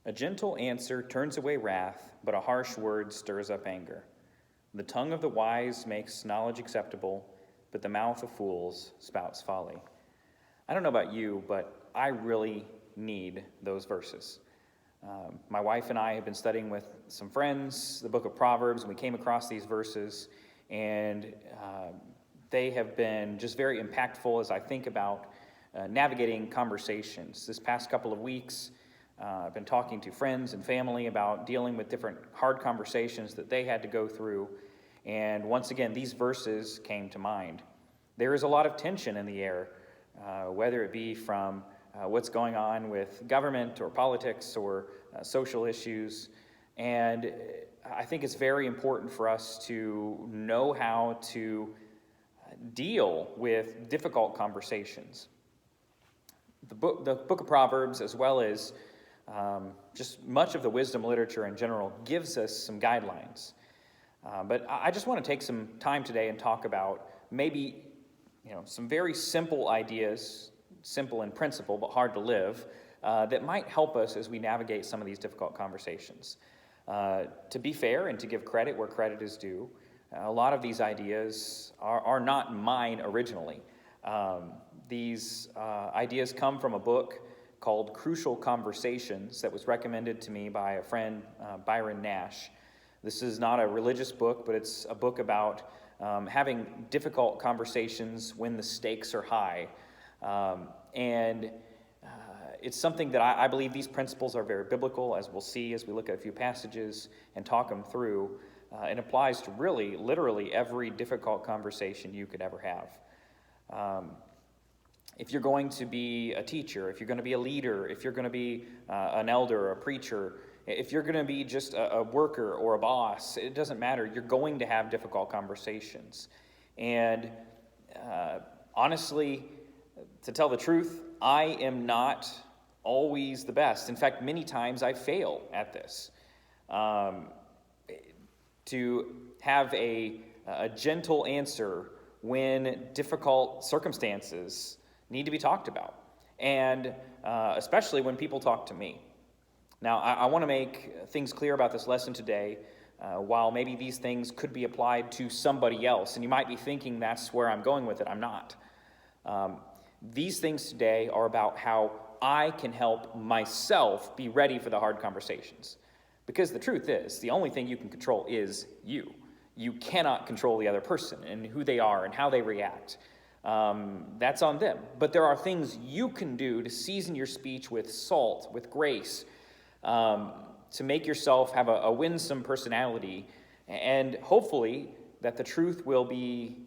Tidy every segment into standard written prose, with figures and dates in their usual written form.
A gentle answer turns away wrath, but a harsh word stirs up anger. The tongue of the wise makes knowledge acceptable, but the mouth of fools spouts folly. I don't know about you, but I really need those verses. My wife and I have been studying with some friends the book of Proverbs, and we came across these verses, and they have been just very impactful as I think about navigating conversations. This past couple of weeks, I've been talking to friends and family about dealing with different hard conversations that they had to go through, and once again, these verses came to mind. There is a lot of tension in the air, whether it be from what's going on with government or politics or social issues. And I think it's very important for us to know how to deal with difficult conversations. The book of Proverbs, as well as just much of the wisdom literature in general, gives us some guidelines. But I just want to take some time today and talk about maybe some very simple ideas, simple in principle, but hard to live, that might help us as we navigate some of these difficult conversations. To be fair and to give credit where credit is due, a lot of these ideas are not mine originally. These ideas come from a book called Crucial Conversations that was recommended to me by a friend, Byron Nash. This is not a religious book, but it's a book about having difficult conversations when the stakes are high. It's something that I believe these principles are very biblical, as we'll see as we look at a few passages and talk them through. It applies to really, literally every difficult conversation you could ever have. If you're going to be a teacher, if you're going to be a leader, if you're going to be an elder or a preacher, if you're going to be just a worker or a boss, it doesn't matter. You're going to have difficult conversations. And honestly, to tell the truth, I am not always the best. In fact, many times I fail at this. To have a gentle answer when difficult circumstances need to be talked about, and especially when people talk to me. Now, I want to make things clear about this lesson today, while maybe these things could be applied to somebody else, and you might be thinking that's where I'm going with it. I'm not. These things today are about how I can help myself be ready for the hard conversations. Because the truth is, the only thing you can control is you. You cannot control the other person and who they are and how they react. That's on them. But there are things you can do to season your speech with salt, with grace, to make yourself have a winsome personality, and hopefully that the truth will be,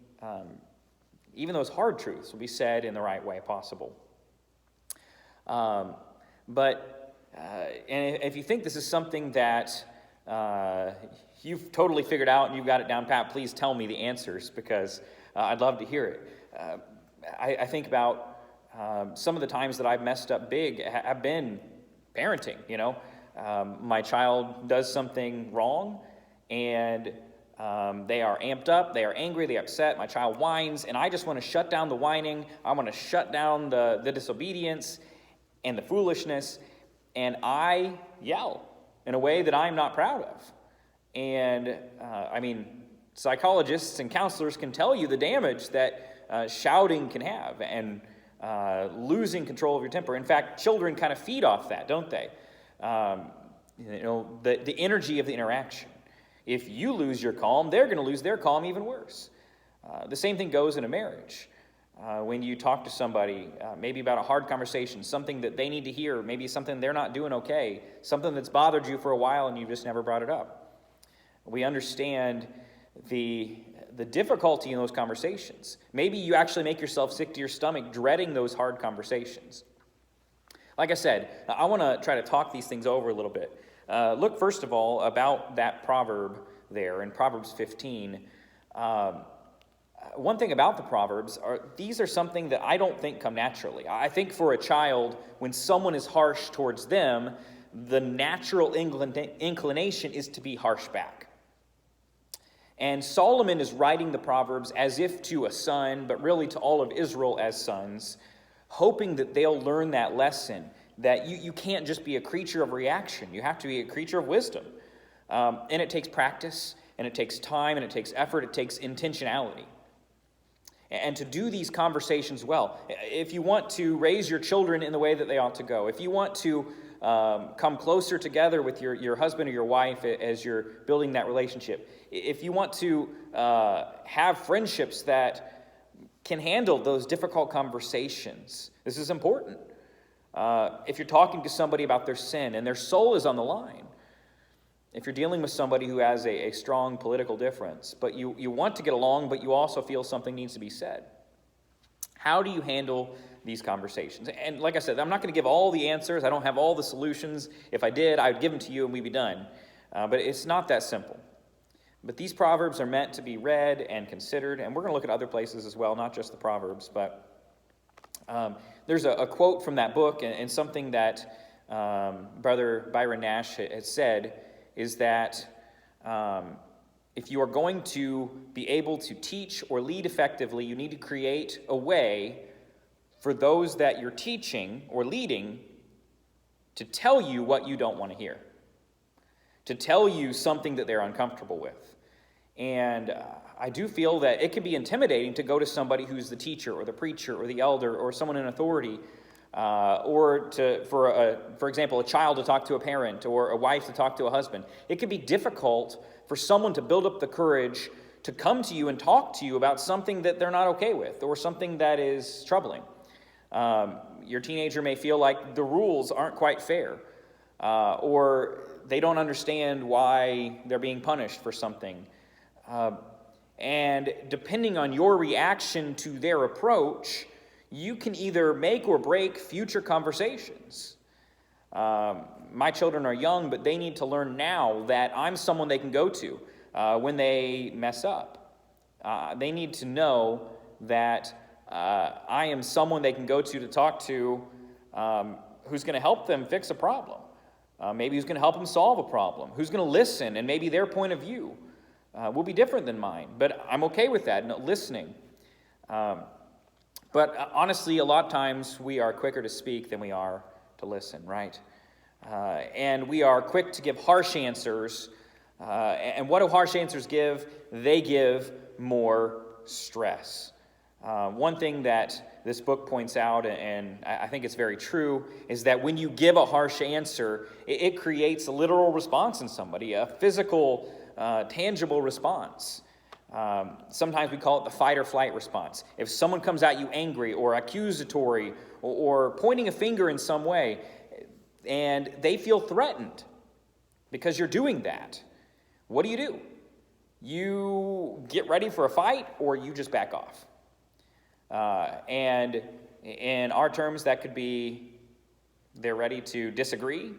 even those hard truths will be said in the right way possible. And if you think this is something that you've totally figured out and you've got it down pat, please tell me the answers, because I'd love to hear it. I think about some of the times that I've messed up big have been parenting. My child does something wrong, and they are amped up, they are angry, they're upset, my child whines, and I just want to shut down the whining, I want to shut down the disobedience and the foolishness, and I yell in a way that I'm not proud of. And psychologists and counselors can tell you the damage that shouting can have, and losing control of your temper. In fact, children kind of feed off that, don't they? The energy of the interaction. If you lose your calm, they're going to lose their calm even worse. The same thing goes in a marriage. When you talk to somebody, maybe about a hard conversation, something that they need to hear, maybe something they're not doing okay, something that's bothered you for a while and you've just never brought it up. We understand the difficulty in those conversations. Maybe you actually make yourself sick to your stomach dreading those hard conversations. Like I said, I want to try to talk these things over a little bit. Look, first of all, about that proverb there in Proverbs 15. One thing about the Proverbs these are something that I don't think come naturally. I think for a child, when someone is harsh towards them, the natural inclination is to be harsh back. And Solomon is writing the Proverbs as if to a son, but really to all of Israel as sons, hoping that they'll learn that lesson, that you can't just be a creature of reaction. You have to be a creature of wisdom. And it takes practice, and it takes time, and it takes effort, it takes intentionality. And to do these conversations well, if you want to raise your children in the way that they ought to go, if you want to come closer together with your husband or your wife as you're building that relationship, if you want to have friendships that can handle those difficult conversations, this is important. If you're talking to somebody about their sin and their soul is on the line, if you're dealing with somebody who has a strong political difference, but you want to get along, but you also feel something needs to be said, how do you handle these conversations? And like I said, I'm not going to give all the answers. I don't have all the solutions. If I did, I would give them to you and we'd be done. But it's not that simple. But these Proverbs are meant to be read and considered, and we're going to look at other places as well, not just the Proverbs. But there's a quote from that book, and something that Brother Byron Nash has said is that if you are going to be able to teach or lead effectively, you need to create a way for those that you're teaching or leading to tell you what you don't want to hear, to tell you something that they're uncomfortable with. And I do feel that it can be intimidating to go to somebody who's the teacher or the preacher or the elder or someone in authority, or for example, a child to talk to a parent or a wife to talk to a husband. It can be difficult for someone to build up the courage to come to you and talk to you about something that they're not okay with or something that is troubling. Your teenager may feel like the rules aren't quite fair, or they don't understand why they're being punished for something. And depending on your reaction to their approach, you can either make or break future conversations. My children are young, but they need to learn now that I'm someone they can go to when they mess up. They need to know that I am someone they can go to talk to, who's going to help them fix a problem. Maybe who's going to help them solve a problem. Who's going to listen, and maybe their point of view will be different than mine. But I'm okay with that, listening. But honestly, a lot of times we are quicker to speak than we are to listen, right? And we are quick to give harsh answers. And what do harsh answers give? They give more stress. One thing that this book points out, and I think it's very true, is that when you give a harsh answer, it creates a literal response in somebody, a physical, tangible response. Sometimes we call it the fight or flight response. If someone comes at you angry or accusatory or pointing a finger in some way, and they feel threatened because you're doing that, what do? You get ready for a fight, or you just back off. And in our terms, that could be they're ready to disagree,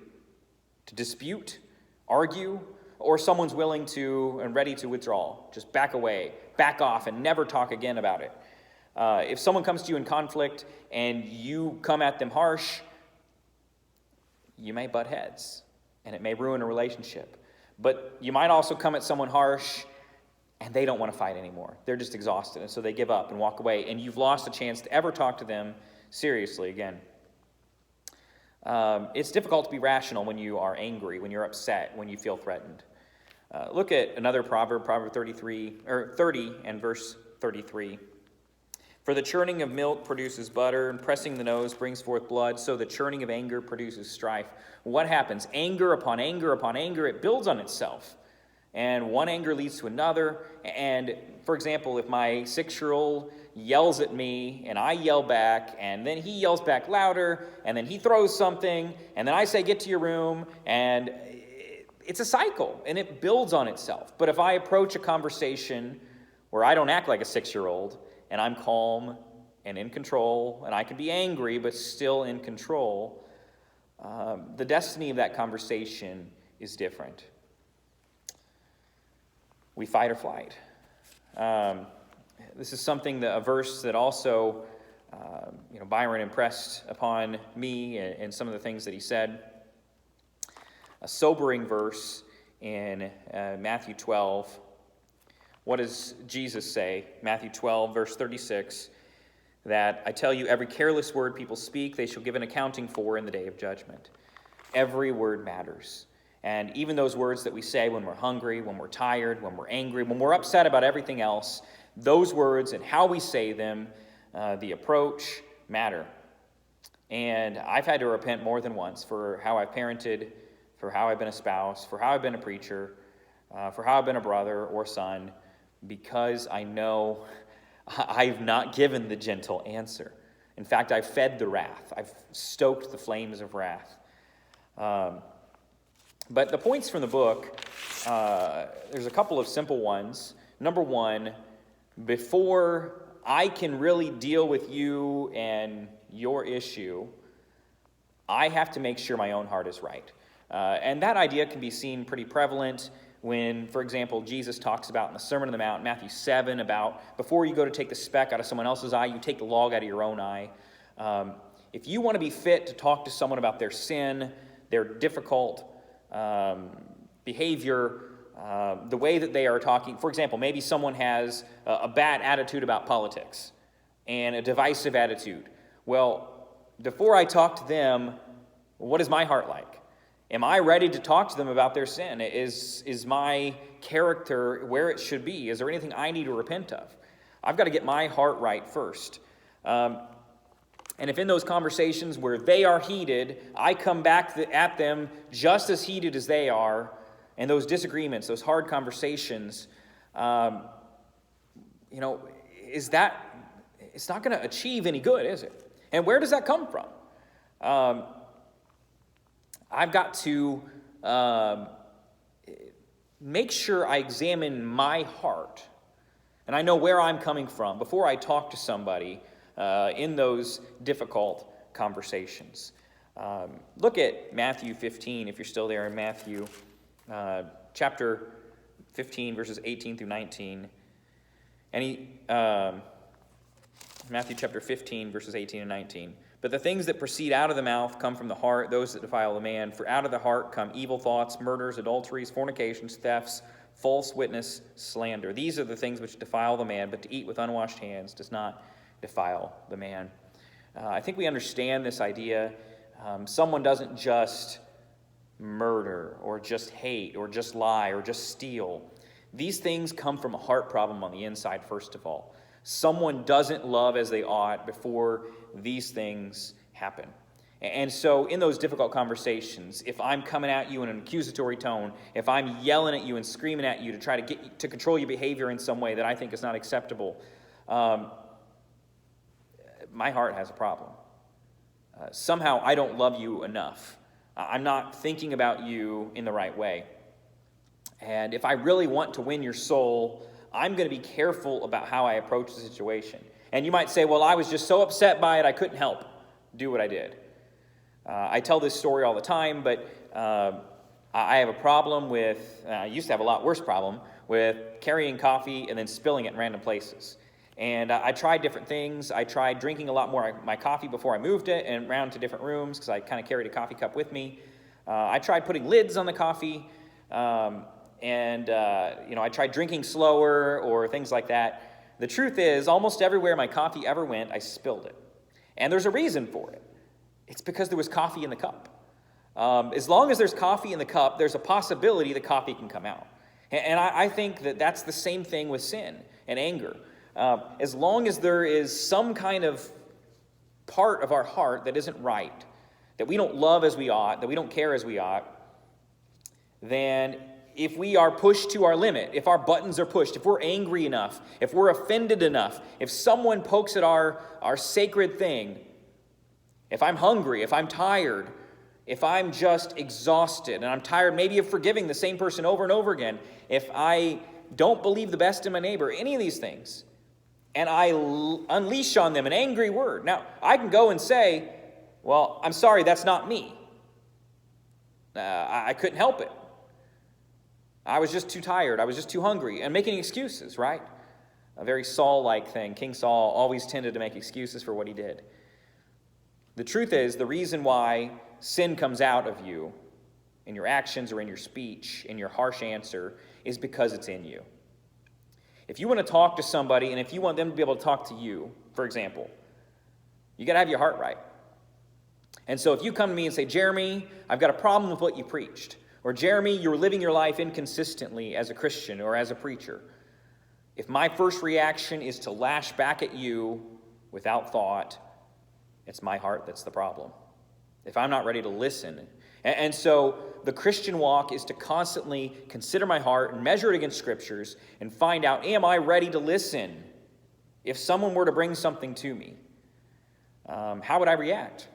to dispute, argue, or someone's willing to and ready to withdraw, just back away, back off, and never talk again about it. If someone comes to you in conflict and you come at them harsh, you may butt heads, and it may ruin a relationship. But you might also come at someone harsh, and they don't want to fight anymore. They're just exhausted, and so they give up and walk away, and you've lost a chance to ever talk to them seriously again. It's difficult to be rational when you are angry, when you're upset, when you feel threatened. Look at another proverb, Proverb 30 and verse 33. For the churning of milk produces butter, and pressing the nose brings forth blood, so the churning of anger produces strife. What happens? Anger upon anger upon anger, it builds on itself. And one anger leads to another. And, for example, if my 6-year-old yells at me, and I yell back, and then he yells back louder, and then he throws something, and then I say, get to your room, and it's a cycle, and it builds on itself. But if I approach a conversation where I don't act like a 6-year-old, and I'm calm and in control, and I can be angry, but still in control, the destiny of that conversation is different. We fight or flight. This is something, a verse that also, Byron impressed upon me and some of the things that he said. A sobering verse in Matthew 12. What does Jesus say? Matthew 12, verse 36. that I tell you, every careless word people speak, they shall give an accounting for in the day of judgment. Every word matters. And even those words that we say when we're hungry, when we're tired, when we're angry, when we're upset about everything else, those words and how we say them, the approach, matter. And I've had to repent more than once for how I've parented, for how I've been a spouse, for how I've been a preacher, for how I've been a brother or son, because I know I've not given the gentle answer. In fact, I've fed the wrath. I've stoked the flames of wrath. But the points from the book, there's a couple of simple ones. Number one, before I can really deal with you and your issue, I have to make sure my own heart is right. And that idea can be seen pretty prevalent when, for example, Jesus talks about in the Sermon on the Mount, Matthew 7, about before you go to take the speck out of someone else's eye, you take the log out of your own eye. If you want to be fit to talk to someone about their sin, their difficult behavior, the way that they are talking. For example, maybe someone has a bad attitude about politics and a divisive attitude. Well, before I talk to them, what is my heart like? Am I ready to talk to them about their sin? Is my character where it should be? Is there anything I need to repent of? I've got to get my heart right first. And if in those conversations where they are heated, I come back at them just as heated as they are, and those disagreements, those hard conversations, it's not going to achieve any good, is it? And where does that come from? I've got to make sure I examine my heart, and I know where I'm coming from before I talk to somebody in those difficult conversations. Look at Matthew 15, if you're still there in Matthew, chapter 15, verses 18 through 19. Matthew chapter 15, verses 18 and 19. But the things that proceed out of the mouth come from the heart, those that defile the man. For out of the heart come evil thoughts, murders, adulteries, fornications, thefts, false witness, slander. These are the things which defile the man, but to eat with unwashed hands does not defile the man. I think we understand this idea. Someone doesn't just murder or just hate or just lie or just steal. These things come from a heart problem on the inside, first of all. Someone doesn't love as they ought before these things happen. And so in those difficult conversations, if I'm coming at you in an accusatory tone, if I'm yelling at you and screaming at you to try to get you to control your behavior in some way that I think is not acceptable, my heart has a problem. Somehow I don't love you enough. I'm not thinking about you in the right way. And if I really want to win your soul, I'm going to be careful about how I approach the situation. And you might say, well, I was just so upset by it, I couldn't help do what I did. I tell this story all the time, but I have a problem with, I used to have a lot worse problem, with carrying coffee and then spilling it in random places. And I tried different things. I tried drinking a lot more of my coffee before I moved it and around to different rooms because I kind of carried a coffee cup with me. I tried putting lids on the coffee. I tried drinking slower or things like that. The truth is, almost everywhere my coffee ever went, I spilled it. And there's a reason for it. It's because there was coffee in the cup. As long as there's coffee in the cup, there's a possibility the coffee can come out. And I think that that's the same thing with sin and anger. As long as there is some kind of part of our heart that isn't right, that we don't love as we ought, that we don't care as we ought, then if we are pushed to our limit, if our buttons are pushed, if we're angry enough, if we're offended enough, if someone pokes at our sacred thing, if I'm hungry, if I'm tired, if I'm just exhausted and I'm tired maybe of forgiving the same person over and over again, if I don't believe the best in my neighbor, any of these things, and I unleash on them an angry word. Now, I can go and say, well, I'm sorry, that's not me. I couldn't help it. I was just too tired. I was just too hungry. And making excuses, right? A very Saul-like thing. King Saul always tended to make excuses for what he did. The truth is, the reason why sin comes out of you in your actions or in your speech, in your harsh answer, is because it's in you. If you want to talk to somebody and if you want them to be able to talk to you, for example, You got to have your heart right. And so if you come to me and say, Jeremy, I've got a problem with what you preached, or Jeremy, you're living your life inconsistently as a Christian or as a preacher, if my first reaction is to lash back at you without thought, it's my heart that's the problem. If I'm not ready to listen. And so the Christian walk is to constantly consider my heart and measure it against scriptures and find out, am I ready to listen? If someone were to bring something to me, how would I react?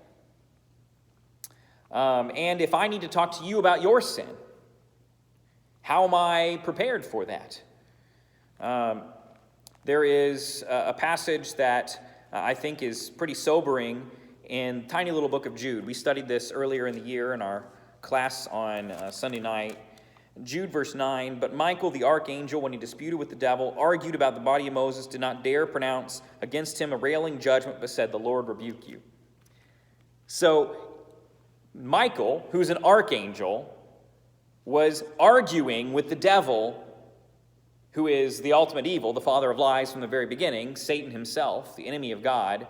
And if I need to talk to you about your sin, how am I prepared for that? There is a passage that I think is pretty sobering in the tiny little book of Jude. We studied this earlier in the year in our class on Sunday night. Jude verse 9, but Michael the archangel, when he disputed with the devil, argued about the body of Moses, did not dare pronounce against him a railing judgment, but said, the Lord rebuke you. So Michael, who's an archangel, was arguing with the devil, who is the ultimate evil, the father of lies from the very beginning, Satan himself, the enemy of God.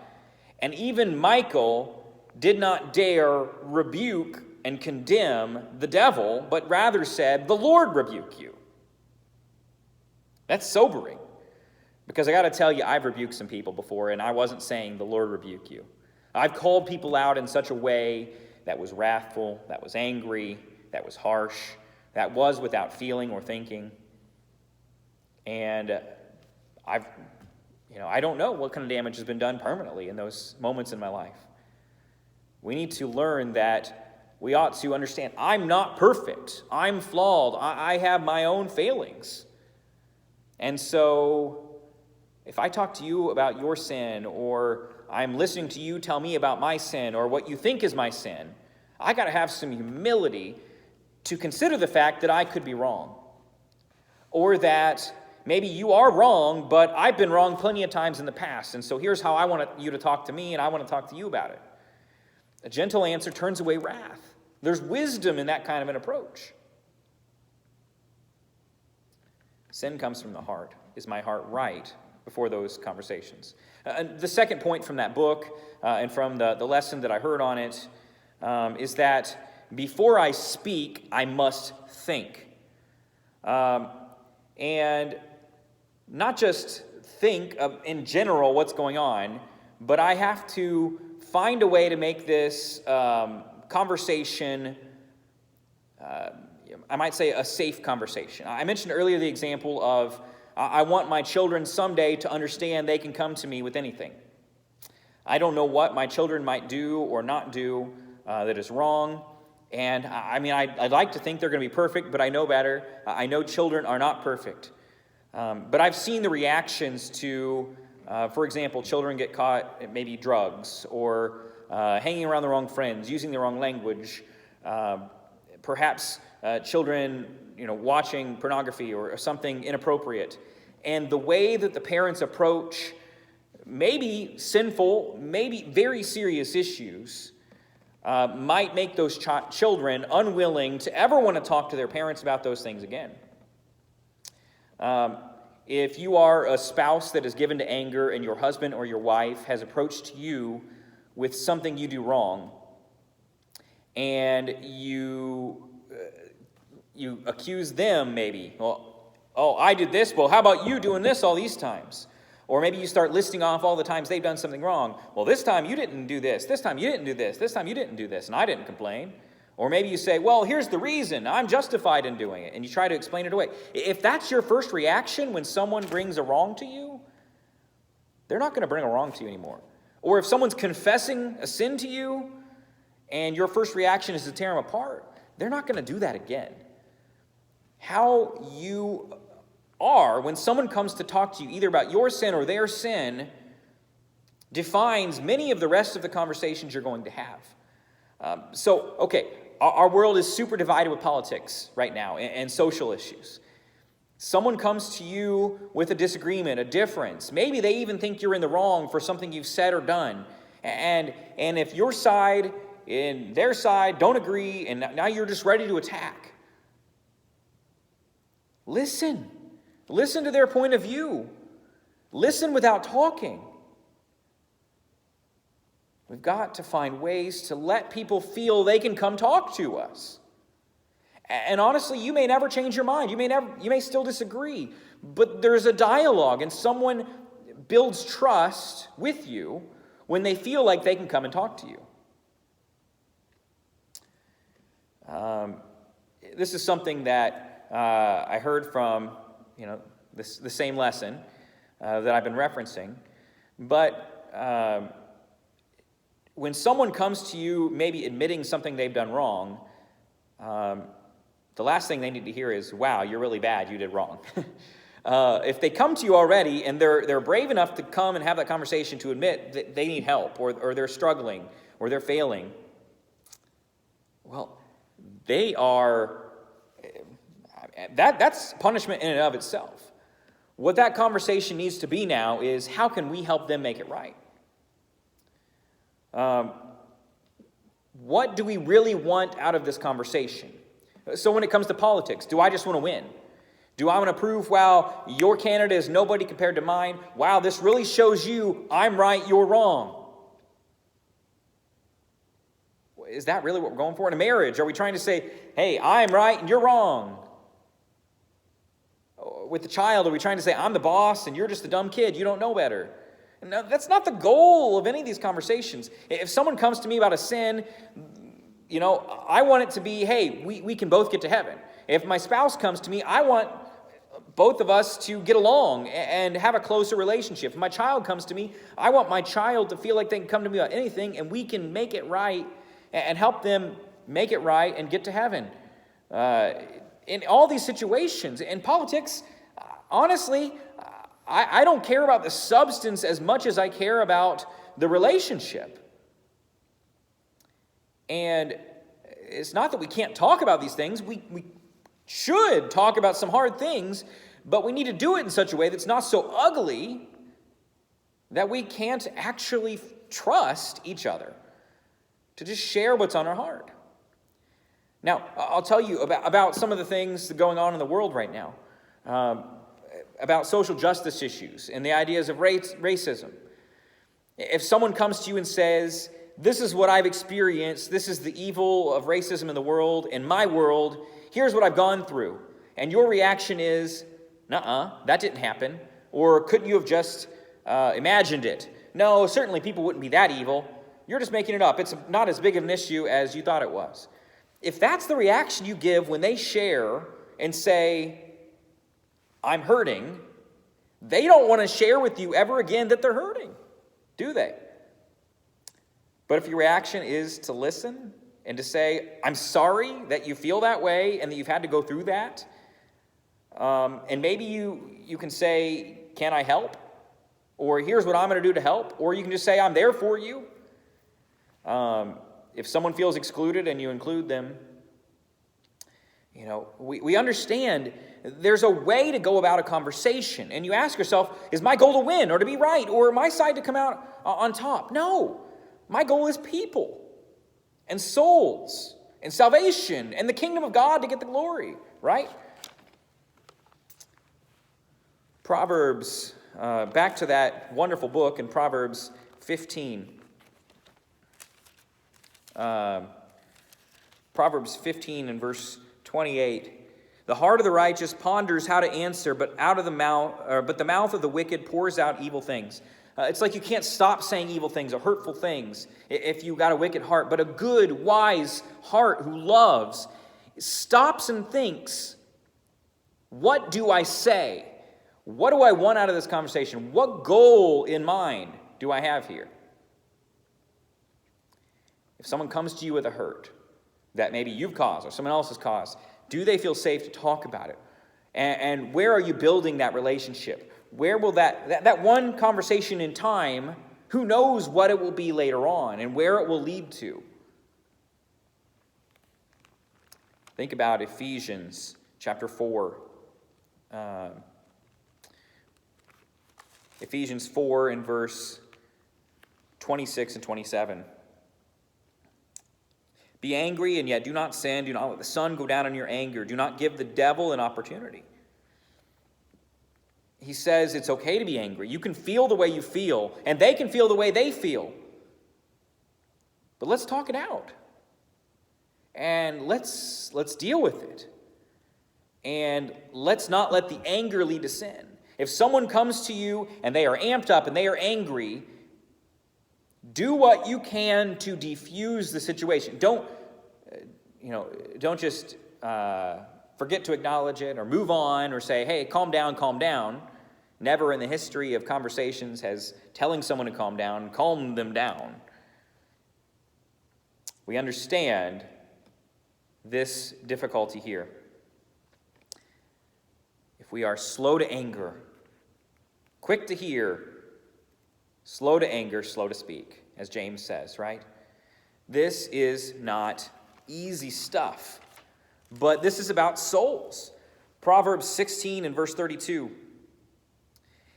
And even Michael did not dare rebuke and condemn the devil, but rather said, the Lord rebuke you. That's sobering. Because I got to tell you, I've rebuked some people before, and I wasn't saying the Lord rebuke you. I've called people out in such a way that was wrathful, that was angry, that was harsh, that was without feeling or thinking. And I don't know what kind of damage has been done permanently in those moments in my life. We need to learn that we ought to understand, I'm not perfect. I'm flawed. I have my own failings. And so if I talk to you about your sin, or I'm listening to you tell me about my sin, or what you think is my sin, I got to have some humility to consider the fact that I could be wrong. Or that maybe you are wrong, but I've been wrong plenty of times in the past. And so here's how I want you to talk to me, and I want to talk to you about it. A gentle answer turns away wrath. There's wisdom in that kind of an approach. Sin comes from the heart. Is my heart right before those conversations? The second point from that book and from the lesson that I heard on it is that before I speak, I must think. And not just think of, in general, what's going on, but I have to find a way to make this conversation, I might say a safe conversation. I mentioned earlier the example of I want my children someday to understand they can come to me with anything. I don't know what my children might do or not do that is wrong. And I'd like to think they're going to be perfect, but I know better. I know children are not perfect. But I've seen the reactions to, for example, children get caught at maybe drugs or hanging around the wrong friends, using the wrong language, perhaps children, watching pornography or something inappropriate. And the way that the parents approach maybe sinful, maybe very serious issues might make those children unwilling to ever want to talk to their parents about those things again. If you are a spouse that is given to anger and your husband or your wife has approached you with something you do wrong, and you accuse them maybe, I did this, well, how about you doing this all these times? Or maybe you start listing off all the times they've done something wrong. Well, this time you didn't do this. This time you didn't do this. This time you didn't do this, and I didn't complain. Or maybe you say, well, here's the reason. I'm justified in doing it. And you try to explain it away. If that's your first reaction when someone brings a wrong to you, they're not going to bring a wrong to you anymore. Or if someone's confessing a sin to you and your first reaction is to tear them apart, they're not going to do that again. How you are when someone comes to talk to you either about your sin or their sin defines many of the rest of the conversations you're going to have. Our world is super divided with politics right now and social issues. Someone comes to you with a disagreement, a difference. Maybe they even think you're in the wrong for something you've said or done. And if your side and their side don't agree, and now you're just ready to attack. Listen. Listen to their point of view. Listen without talking. We've got to find ways to let people feel they can come talk to us. And honestly, you may never change your mind. You may still disagree. But there's a dialogue, and someone builds trust with you when they feel like they can come and talk to you. This is something that I heard from, the same lesson that I've been referencing. But when someone comes to you maybe admitting something they've done wrong, the last thing they need to hear is, wow, you're really bad, you did wrong. If they come to you already and they're brave enough to come and have that conversation to admit that they need help or they're struggling or they're failing, well, they are, that's punishment in and of itself. What that conversation needs to be now is, how can we help them make it right? What do we really want out of this conversation? So when it comes to politics, do I just want to win? Do I want to prove, wow, your candidate is nobody compared to mine? Wow, this really shows you I'm right, you're wrong. Is that really what we're going for? In a marriage, are we trying to say, hey, I'm right and you're wrong? With the child, are we trying to say, I'm the boss and you're just a dumb kid, you don't know better? No, that's not the goal of any of these conversations. If someone comes to me about a sin, I want it to be, hey, we can both get to heaven. If my spouse comes to me, I want both of us to get along and have a closer relationship. If my child comes to me, I want my child to feel like they can come to me about anything and we can make it right and help them make it right and get to heaven. In all these situations, in politics, honestly, I don't care about the substance as much as I care about the relationship. And it's not that we can't talk about these things. We should talk about some hard things, but we need to do it in such a way that's not so ugly that we can't actually trust each other to just share what's on our heart. Now, I'll tell you about some of the things that are going on in the world right now, about social justice issues and the ideas of racism. If someone comes to you and says, this is what I've experienced, this is the evil of racism in the world, in my world, here's what I've gone through, and your reaction is, nuh-uh, that didn't happen, or couldn't you have just imagined it? No, certainly people wouldn't be that evil. You're just making it up. It's not as big of an issue as you thought it was. If that's the reaction you give when they share and say, I'm hurting, they don't want to share with you ever again that they're hurting, do they? But if your reaction is to listen and to say, I'm sorry that you feel that way and that you've had to go through that, and maybe you can say, can I help? Or here's what I'm going to do to help. Or you can just say, I'm there for you. If someone feels excluded and you include them, we understand there's a way to go about a conversation. And you ask yourself, is my goal to win or to be right or my side to come out on top? No, my goal is people and souls and salvation and the kingdom of God to get the glory, right? Proverbs, back to that wonderful book in Proverbs 15. Proverbs 15 and verse 28. The heart of the righteous ponders how to answer, but the mouth of the wicked pours out evil things. It's like you can't stop saying evil things or hurtful things if you got a wicked heart. But a good, wise heart who loves stops and thinks, what do I say? What do I want out of this conversation? What goal in mind do I have here? If someone comes to you with a hurt that maybe you've caused or someone else has caused, do they feel safe to talk about it? And where are you building that relationship? Where will that one conversation in time, who knows what it will be later on and where it will lead to? Think about Ephesians chapter 4. Ephesians 4 and verse 26 and 27. Be angry and yet do not sin. Do not let the sun go down in your anger. Do not give the devil an opportunity. He says it's okay to be angry. You can feel the way you feel, and they can feel the way they feel. But let's talk it out. And let's deal with it. And let's not let the anger lead to sin. If someone comes to you and they are amped up and they are angry, do what you can to defuse the situation. Don't just forget to acknowledge it or move on or say, hey, calm down, calm down. Never in the history of conversations has telling someone to calm them down. We understand this difficulty here. If we are slow to anger, quick to hear, slow to anger, slow to speak, as James says, right? This is not easy stuff, but this is about souls. Proverbs 16 and verse 32.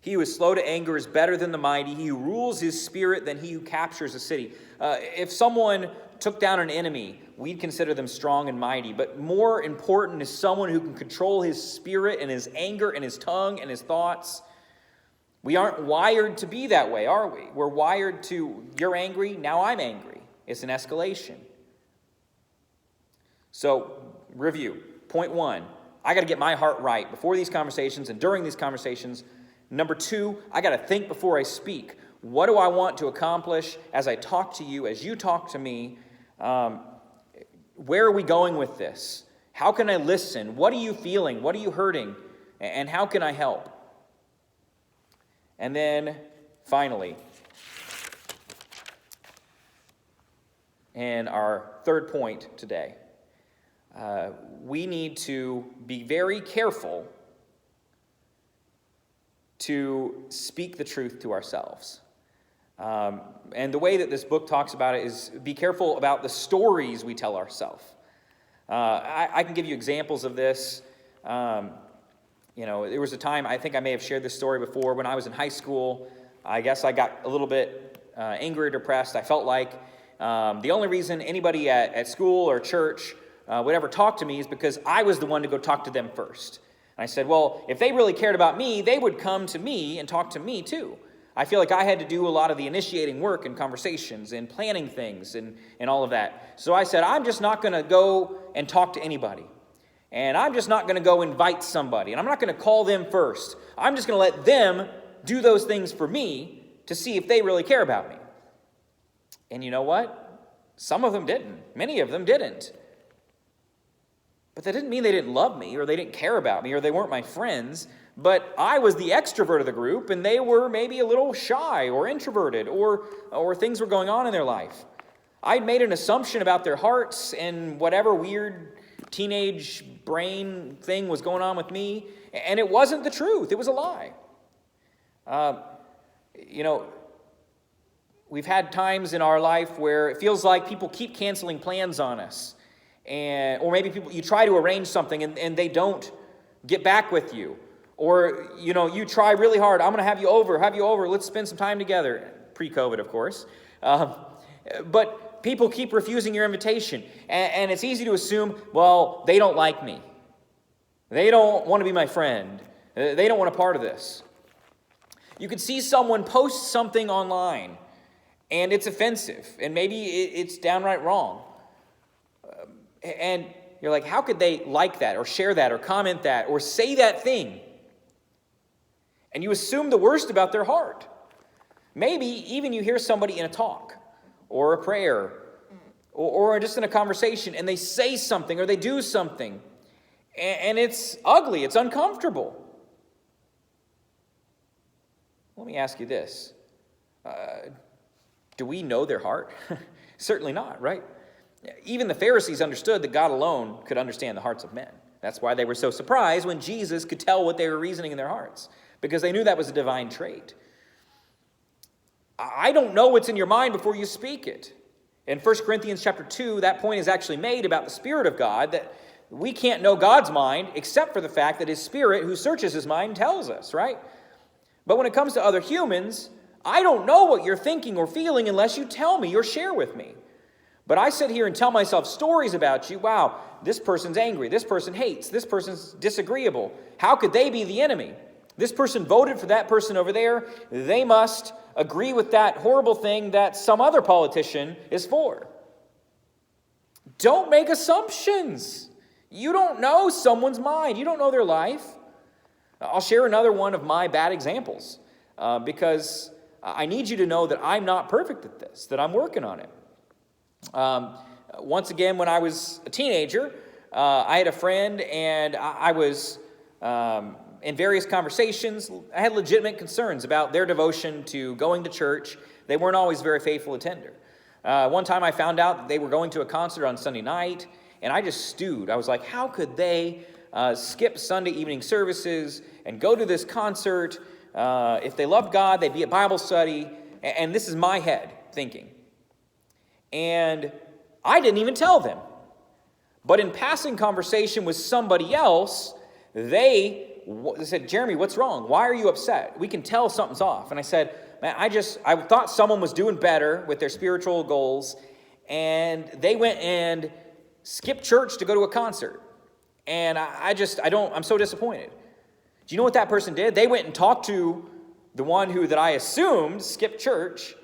He who is slow to anger is better than the mighty. He who rules his spirit than he who captures a city. If someone took down an enemy, we'd consider them strong and mighty. But more important is someone who can control his spirit and his anger and his tongue and his thoughts. We aren't wired to be that way, are we? We're wired to, you're angry, now I'm angry. It's an escalation. So, review. Point 1, I got to get my heart right before these conversations and during these conversations. Number 2, I got to think before I speak. What do I want to accomplish as I talk to you, as you talk to me? Where are we going with this? How can I listen? What are you feeling? What are you hurting? And how can I help? And then, finally, and our third point today, we need to be very careful to speak the truth to ourselves. And the way that this book talks about it is be careful about the stories we tell ourselves. I can give you examples of this. There was a time, I think I may have shared this story before, when I was in high school. I guess I got a little bit angry or depressed. I felt like the only reason anybody at school or church would ever talk to me is because I was the one to go talk to them first. And I said, well, if they really cared about me, they would come to me and talk to me too. I feel like I had to do a lot of the initiating work and conversations and planning things and all of that. So I said, I'm just not going to go and talk to anybody. And I'm just not going to go invite somebody. And I'm not going to call them first. I'm just going to let them do those things for me to see if they really care about me. And you know what? Some of them didn't. Many of them didn't. But that didn't mean they didn't love me or they didn't care about me or they weren't my friends. But I was the extrovert of the group and they were maybe a little shy or introverted or things were going on in their life. I'd made an assumption about their hearts and whatever weird teenage brain thing was going on with me, and it wasn't the truth. It was a lie. We've had times in our life where it feels like people keep canceling plans on us. Or maybe you try to arrange something and they don't get back with you. Or, you try really hard. I'm going to have you over. Let's spend some time together. Pre-COVID, of course. But people keep refusing your invitation. And it's easy to assume, well, they don't like me. They don't want to be my friend. They don't want a part of this. You could see someone post something online and it's offensive. And maybe it's downright wrong. And you're like, how could they like that or share that or comment that or say that thing? And you assume the worst about their heart. Maybe even you hear somebody in a talk or a prayer or just in a conversation and they say something or they do something and it's ugly, it's uncomfortable. Let me ask you this. Do we know their heart? Certainly not, right? Even the Pharisees understood that God alone could understand the hearts of men. That's why they were so surprised when Jesus could tell what they were reasoning in their hearts, because they knew that was a divine trait. I don't know what's in your mind before you speak it. In 1 Corinthians chapter 2, that point is actually made about the Spirit of God, that we can't know God's mind except for the fact that His Spirit, who searches His mind, tells us, right? But when it comes to other humans, I don't know what you're thinking or feeling unless you tell me or share with me. But I sit here and tell myself stories about you. Wow, this person's angry. This person hates. This person's disagreeable. How could they be the enemy? This person voted for that person over there. They must agree with that horrible thing that some other politician is for. Don't make assumptions. You don't know someone's mind. You don't know their life. I'll share another one of my bad examples because I need you to know that I'm not perfect at this, that I'm working on it. Once again, when I was a teenager, I had a friend, and I was in various conversations. I had legitimate concerns about their devotion to going to church. They weren't always very faithful attender. One time I found out that they were going to a concert on Sunday night, and I just stewed. I was like, how could they skip Sunday evening services and go to this concert? If they loved God, they'd be at Bible study. And this is my head thinking. And I didn't even tell them. But in passing conversation with somebody else, they said, Jeremy, what's wrong? Why are you upset? We can tell something's off. And I said, man, I thought someone was doing better with their spiritual goals, and they went and skipped church to go to a concert. And I'm so disappointed. Do you know what that person did? They went and talked to the one that I assumed skipped church,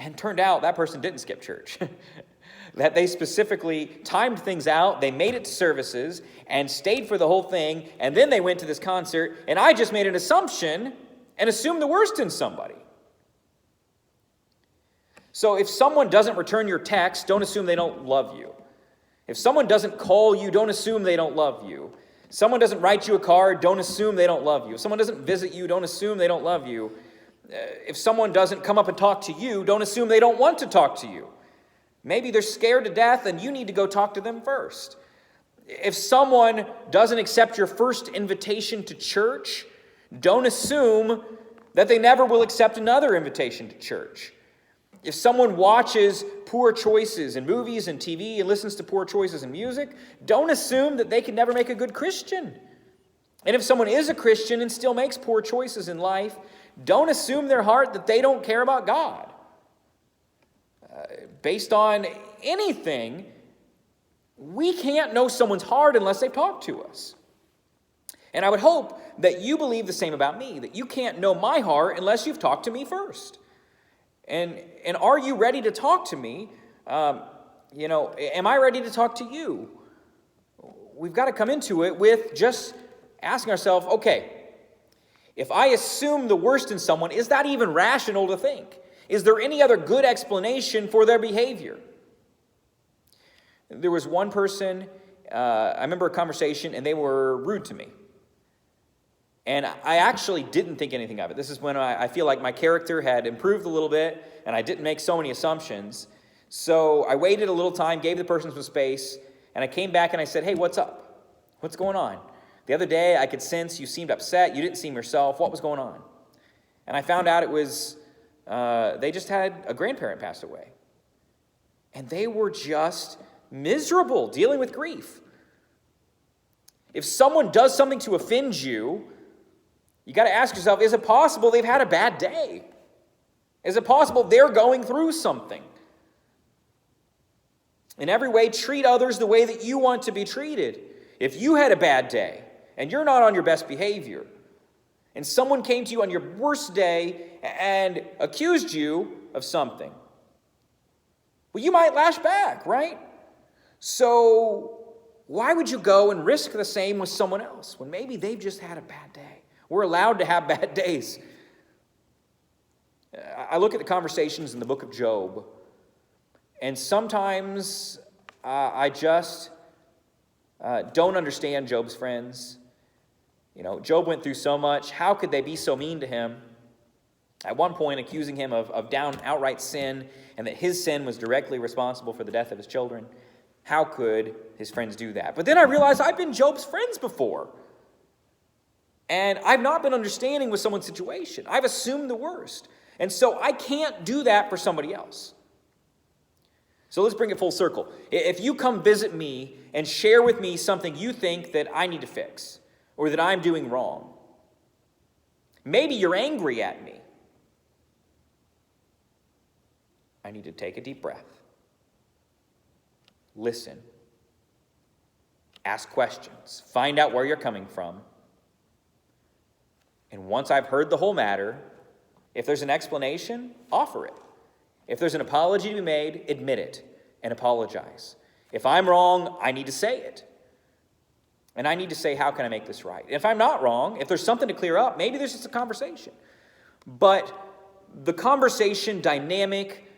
and turned out that person didn't skip church. That they specifically timed things out, they made it to services, and stayed for the whole thing, and then they went to this concert, and I just made an assumption and assumed the worst in somebody. So if someone doesn't return your text, don't assume they don't love you. If someone doesn't call you, don't assume they don't love you. If someone doesn't write you a card, don't assume they don't love you. If someone doesn't visit you, don't assume they don't love you. If someone doesn't come up and talk to you, don't assume they don't want to talk to you. Maybe they're scared to death and you need to go talk to them first. If someone doesn't accept your first invitation to church, don't assume that they never will accept another invitation to church. If someone watches poor choices in movies and TV and listens to poor choices in music, don't assume that they can never make a good Christian. And if someone is a Christian and still makes poor choices in life, don't assume their heart that they don't care about God. Based on anything, we can't know someone's heart unless they've talked to us. And I would hope that you believe the same about me, that you can't know my heart unless you've talked to me first. And are you ready to talk to me? Am I ready to talk to you? We've got to come into it with just asking ourselves, okay, if I assume the worst in someone, is that even rational to think? Is there any other good explanation for their behavior? There was one person, I remember a conversation, and they were rude to me. And I actually didn't think anything of it. This is when I feel like my character had improved a little bit, and I didn't make so many assumptions. So I waited a little time, gave the person some space, and I came back and I said, hey, what's up? What's going on? The other day, I could sense you seemed upset. You didn't seem yourself. What was going on? And I found out it was, they just had a grandparent passed away. And they were just miserable, dealing with grief. If someone does something to offend you, you got to ask yourself, is it possible they've had a bad day? Is it possible they're going through something? In every way, treat others the way that you want to be treated. If you had a bad day and you're not on your best behavior, and someone came to you on your worst day and accused you of something, well, you might lash back, right? So why would you go and risk the same with someone else when maybe they've just had a bad day? We're allowed to have bad days. I look at the conversations in the book of Job, and sometimes I just don't understand Job's friends. Job went through so much. How could they be so mean to him? At one point, accusing him of outright sin, and that his sin was directly responsible for the death of his children. How could his friends do that? But then I realized I've been Job's friends before. And I've not been understanding with someone's situation. I've assumed the worst. And so I can't do that for somebody else. So let's bring it full circle. If you come visit me and share with me something you think that I need to fix, or that I'm doing wrong, maybe you're angry at me. I need to take a deep breath. Listen. Ask questions. Find out where you're coming from. And once I've heard the whole matter, if there's an explanation, offer it. If there's an apology to be made, admit it. and apologize. If I'm wrong, I need to say it. And I need to say, how can I make this right? If I'm not wrong, if there's something to clear up, maybe there's just a conversation. But the conversation dynamic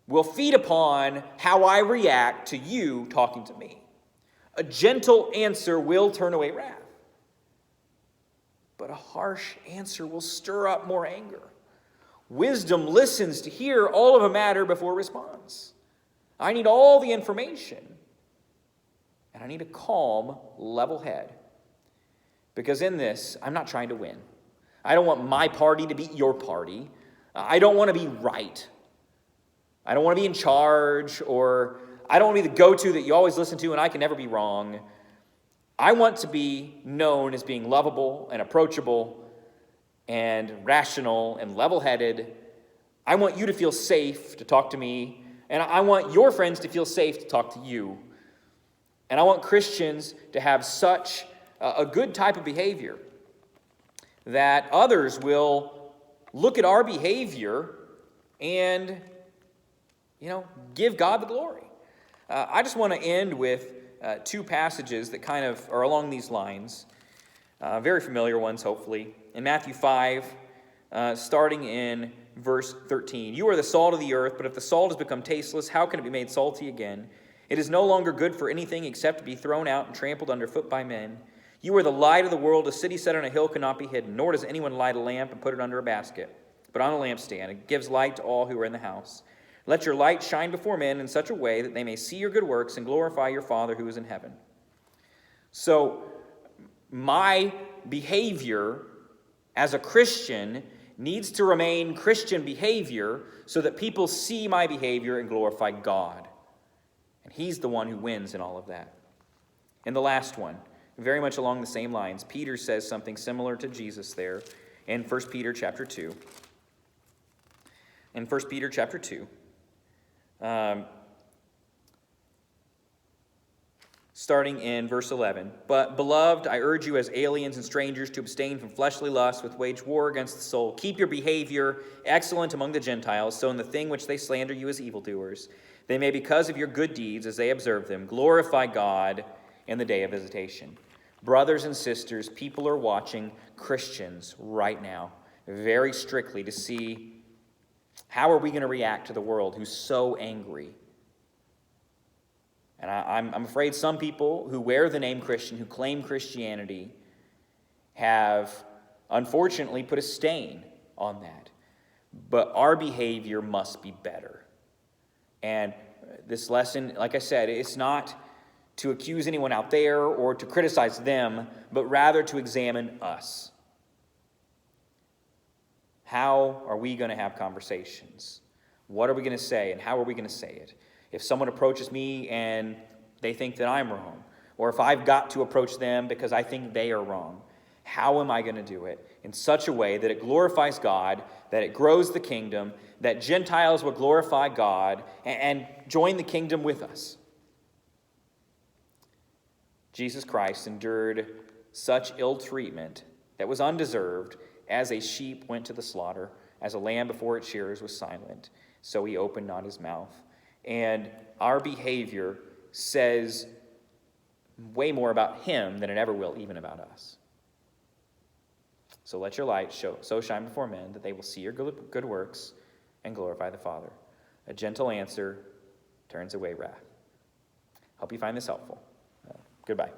will feed upon how I react to you talking to me. A gentle answer will turn away wrath. But a harsh answer will stir up more anger. Wisdom listens to hear all of a matter before it responds. I need all the information. And I need a calm, level head. Because in this, I'm not trying to win. I don't want my party to beat your party. I don't want to be right. I don't want to be in charge, or I don't want to be the go-to that you always listen to and I can never be wrong. I want to be known as being lovable and approachable and rational and level-headed. I want you to feel safe to talk to me, and I want your friends to feel safe to talk to you. And I want Christians to have such a good type of behavior that others will look at our behavior and, give God the glory. I just want to end with two passages that kind of are along these lines. Very familiar ones, hopefully. In Matthew 5, starting in verse 13. You are the salt of the earth, but if the salt has become tasteless, how can it be made salty again? It is no longer good for anything except to be thrown out and trampled underfoot by men. You are the light of the world. A city set on a hill cannot be hidden, nor does anyone light a lamp and put it under a basket, but on a lampstand. It gives light to all who are in the house. Let your light shine before men in such a way that they may see your good works and glorify your Father who is in heaven. So, my behavior as a Christian needs to remain Christian behavior so that people see my behavior and glorify God. And He's the one who wins in all of that. And the last one, very much along the same lines, Peter says something similar to Jesus there in 1 Peter chapter 2. In 1 Peter chapter 2, starting in verse 11. But, beloved, I urge you as aliens and strangers to abstain from fleshly lusts which wage war against the soul. Keep your behavior excellent among the Gentiles, so in the thing which they slander you as evildoers, they may, because of your good deeds, as they observe them, glorify God in the day of visitation. Brothers and sisters, people are watching Christians right now very strictly to see how are we going to react to the world who's so angry. And I'm afraid some people who wear the name Christian, who claim Christianity, have unfortunately put a stain on that. But our behavior must be better. And this lesson, like I said, it's not to accuse anyone out there or to criticize them, but rather to examine us. How are we going to have conversations? What are we going to say, and how are we going to say it? If someone approaches me and they think that I'm wrong, or if I've got to approach them because I think they are wrong, how am I going to do it in such a way that it glorifies God, that it grows the kingdom, that Gentiles will glorify God and join the kingdom with us? Jesus Christ endured such ill treatment that was undeserved, as a sheep went to the slaughter, as a lamb before its shearers was silent, so he opened not his mouth. And our behavior says way more about him than it ever will even about us. So let your light so shine before men that they will see your good works and glorify the Father. A gentle answer turns away wrath. Hope you find this helpful. Goodbye.